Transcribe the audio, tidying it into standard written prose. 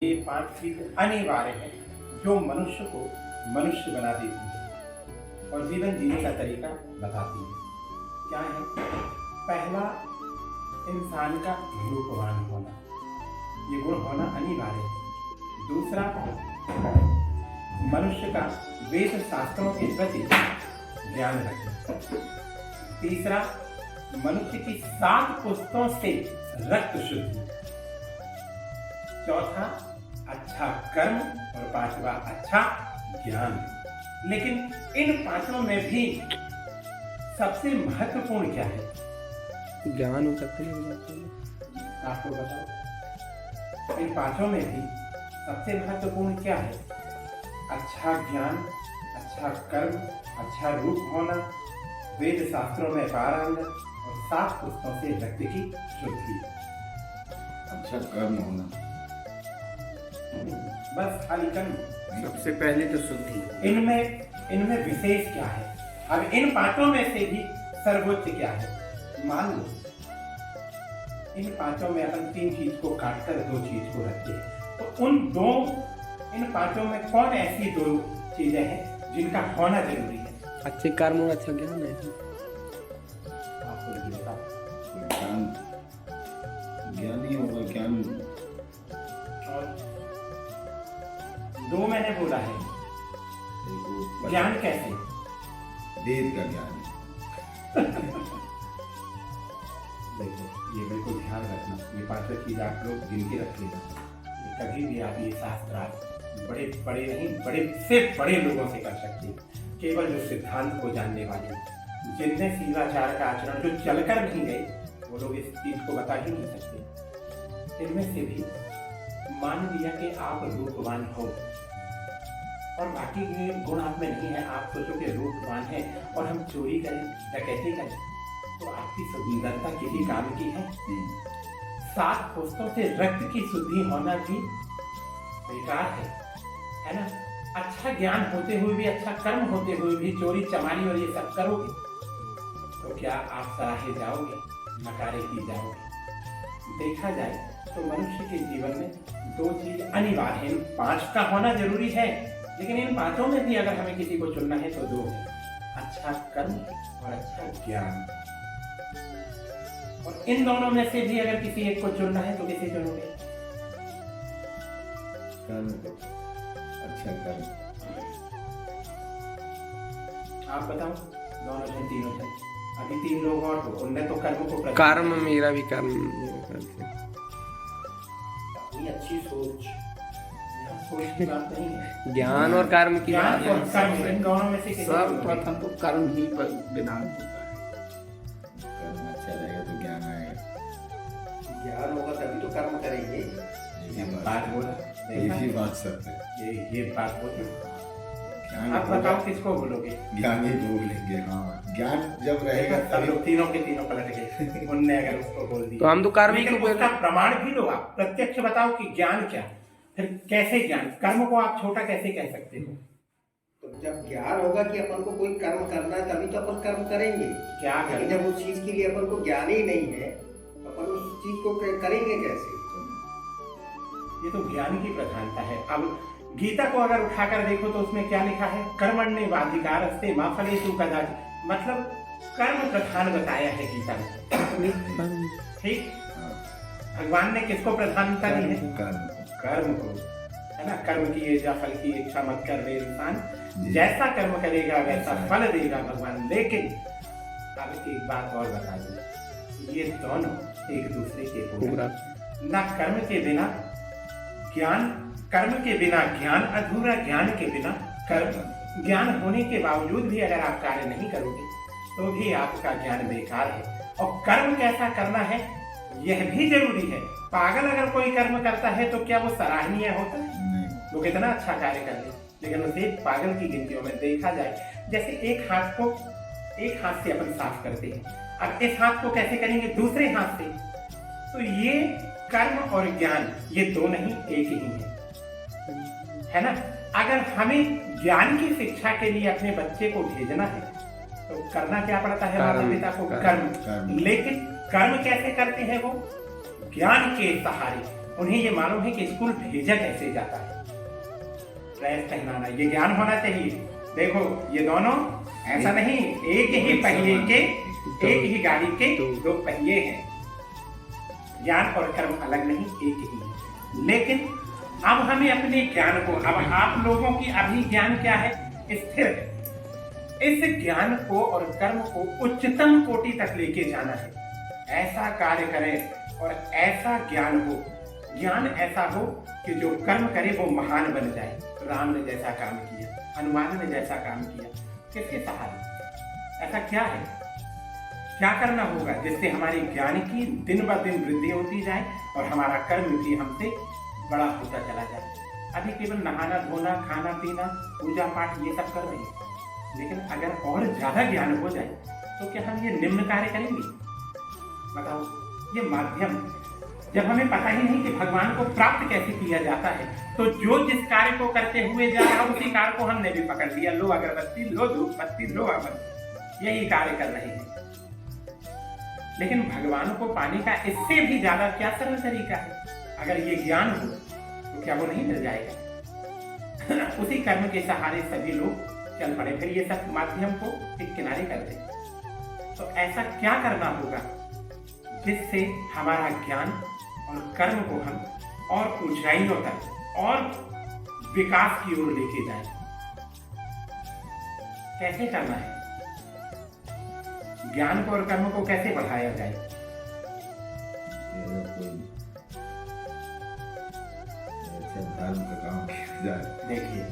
ये 5 चीज अनिवार्य है जो मनुष्य को मनुष्य बना देती है और जीवन जीने का तरीका बताती है। क्या है? पहला, इंसान का रूपवान होना, ये गुण होना अनिवार्य है। दूसरा, मनुष्य का वेद शास्त्रों के प्रति ज्ञान रखना। तीसरा, मनुष्य की 7 पुस्तकों से रक्त शुद्धि। चौथा, अच्छा कर्म। और 5वां, अच्छा ज्ञान। लेकिन इन 5 में भी सबसे महत्वपूर्ण क्या है? ज्ञान हो सकते हैं। आपको बताओ, इन 5 में भी सबसे महत्वपूर्ण क्या है? अच्छा ज्ञान, अच्छा कर्म, अच्छा रूप होना, वेद शास्त्रों में पारंगत और 7 पुस्तकों से व्यक्ति की शुद्धि। अच्छा कर्म होना, बस खाली कर्म। सबसे पहले तो शुद्धि। इनमें विशेष क्या है? अब इन 5 में से भी सर्वोच्च क्या है? मान लो इन 5 में अपन 3 चीज को काटकर 2 चीज को रखते हैं, तो इन 5 में कौन ऐसी 2 चीजें हैं जिनका होना जरूरी है? अच्छे कर्म और अच्छा ज्ञान है। आपको ये बताओ। ज्ञान, ज्ञान ही होगा। ज्ञान और 2 मैंने बोला है। देखो, ज्ञान कैसे? वेद का ज्ञान। देखो, ये बिल्कुल ध्यान रखना, ये 5 चीज आप लोग गिन के रखिएगा। कभी भी आप ये शास्त्रार्थ बड़े बड़े नहीं, बड़े से बड़े लोगों से कर सकते हैं। केवल जो सिद्धांत को जानने वाले, जिनने शिवाचार का आचरण जो चलकर नहीं गए, वो लोग इस चीज को बता ही नहीं सकते। इनमें से भी मान लिया कि आप रूपवान हो और बाकी के गुण आप में नहीं है, आप सोचो कि रूपवान है और हम चोरी करें, डकैती करें, तो आपकी सुंदरता किसी काम की है? 7 पुस्तकों से रक्त की शुद्धि होना भी बेकार है ना? अच्छा ज्ञान होते हुए भी, अच्छा कर्म होते हुए भी चोरी चमारी और ये सब करोगे तो क्या आप सराहे जाओगे, नकारे की जाओगे? देखा जाए तो मनुष्य के जीवन में 2 चीज अनिवार्य है। 5 का होना जरूरी है, लेकिन इन 5 में भी अगर हमें किसी को चुनना है तो 2 है, अच्छा कर्म और अच्छा ज्ञान। और इन दोनों में से भी अगर किसी एक को चुनना है तो किसे चुनोगे? कर्म को, अच्छा कर्म। आप बताओ, दोनों से, तीनों से। अभी 3 लोग और तो उनने तो कर्म को कर्म मेरा भी कर्म। अपनी अच्छी सोच, यहाँ सोच की बात नहीं है। ज्ञान और कर्म की ज्ञान बात और है। कर्म, इन दोनों में से किसी को सर्वप्रथम तो कर्म ही पर विधान होता है। कर्म अच्छा रहेगा तो ज्ञान आएगा। ज्ञान होगा तभी तो कर्म करेंगे। बात बोला, यही बात सत्य है। ये बात बोली। ज्ञान आप बताओ किसको बोलोगे? ज्ञान ही बोलेंगे। हाँ, ज्ञान जब रहेगा सब लोग तीनों के तीनों पलट गए। उनने अगर उसको बोल दिया तो हम तो कर्म लेकिन को उसका प्रमाण भी लो। आप प्रत्यक्ष बताओ कि ज्ञान क्या, फिर कैसे ज्ञान? कर्म को आप छोटा कैसे कह सकते हो? तो जब ज्ञान होगा कि अपन को कोई कर्म करना है तभी तो अपन कर्म करेंगे। क्या लेकिन करें? जब उस चीज के लिए अपन को ज्ञान ही नहीं है तो अपन उस चीज को करेंगे कैसे? ये तो ज्ञान की प्रधानता है। अब गीता को अगर उठाकर देखो तो उसमें क्या लिखा है? कर्मण्येवाधिकारस्ते मा फलेषु कदाचित्। मतलब कर्म प्रधान बताया है गीता में। ठीक, भगवान ने किसको प्रधानता दी है? कर्म को, है ना? कर्म किए जा फल की इच्छा मत कर रे इंसान, जैसा कर्म करेगा वैसा फल देगा भगवान। लेकिन अब एक बात और बता दूं, ये दोनों एक दूसरे के पूरक। ना कर्म के बिना ज्ञान, कर्म के बिना ज्ञान अधूरा, ज्ञान के बिना कर्म। ज्ञान होने के बावजूद भी अगर आप कार्य नहीं करोगे तो भी आपका ज्ञान बेकार है। और कर्म कैसा करना है यह भी जरूरी है। पागल अगर कोई कर्म करता है तो क्या वो सराहनीय होता है? वो कितना अच्छा कार्य कर ले, लेकिन उसे पागल की गिनतियों में देखा जाए। जैसे एक हाथ से अपन साफ करते हैं, अब इस हाथ को कैसे करेंगे? दूसरे हाथ से। तो ये कर्म और ज्ञान ये 2 नहीं, एक ही है ना? अगर हमें ज्ञान की शिक्षा के लिए अपने बच्चे को भेजना है तो करना क्या पड़ता है? माता पिता को कर्म। लेकिन कर्म कैसे करते हैं वो? ज्ञान के सहारे। उन्हें ये मालूम है कि स्कूल भेजा कैसे जाता है। ड्रेस पहनाना ये ज्ञान होना चाहिए। देखो ये दोनों ऐसा नहीं, एक ही पहिए के, एक ही गाड़ी के दो पहिए हैं। ज्ञान और कर्म अलग नहीं, एक ही है। लेकिन अब हमें अपने ज्ञान को, अब आप लोगों की अभी ज्ञान क्या है? स्थिर है। इस ज्ञान को और कर्म को उच्चतम कोटि तक लेके जाना है। ऐसा कार्य करें और ऐसा ज्ञान हो, ज्ञान ऐसा हो कि जो कर्म करे वो महान बन जाए। राम ने जैसा काम किया, हनुमान ने जैसा काम किया, किसके सहारे? ऐसा क्या है? क्या करना होगा जिससे हमारी ज्ञान की दिन ब दिन वृद्धि होती जाए और हमारा कर्म भी हमसे बड़ा होता चला जाए। अभी केवल नहाना धोना, खाना पीना, पूजा पाठ ये सब कर रहे हैं, लेकिन अगर और ज्यादा ज्ञान हो जाए तो क्या हम ये निम्न कार्य करेंगे? बताओ, ये माध्यम, जब हमें पता ही नहीं कि भगवान को प्राप्त कैसे किया जाता है, तो जो जिस कार्य को करते हुए जा रहा उसी कार्य को हमने भी पकड़ लिया। लो अगरबत्ती, लो धूप बत्ती, लो अगरबत्ती, यही कार्य कर रहे हैं। लेकिन भगवान को पाने का इससे भी ज्यादा क्या सरल तरीका है? अगर ये ज्ञान हो तो क्या वो नहीं मिल जाएगा? उसी कर्म के सहारे सभी लोग चल पड़े, फिर ये सब माध्यम को एक किनारे कर दे। तो ऐसा क्या करना होगा जिससे हमारा ज्ञान और कर्म को हम और ऊंचाइयों तक और विकास की ओर लेके जाएं? कैसे करना है? ज्ञान को और कर्म को कैसे बढ़ाया जाए? कोई ऐसा धर्म का काम किया जाए। देखिए,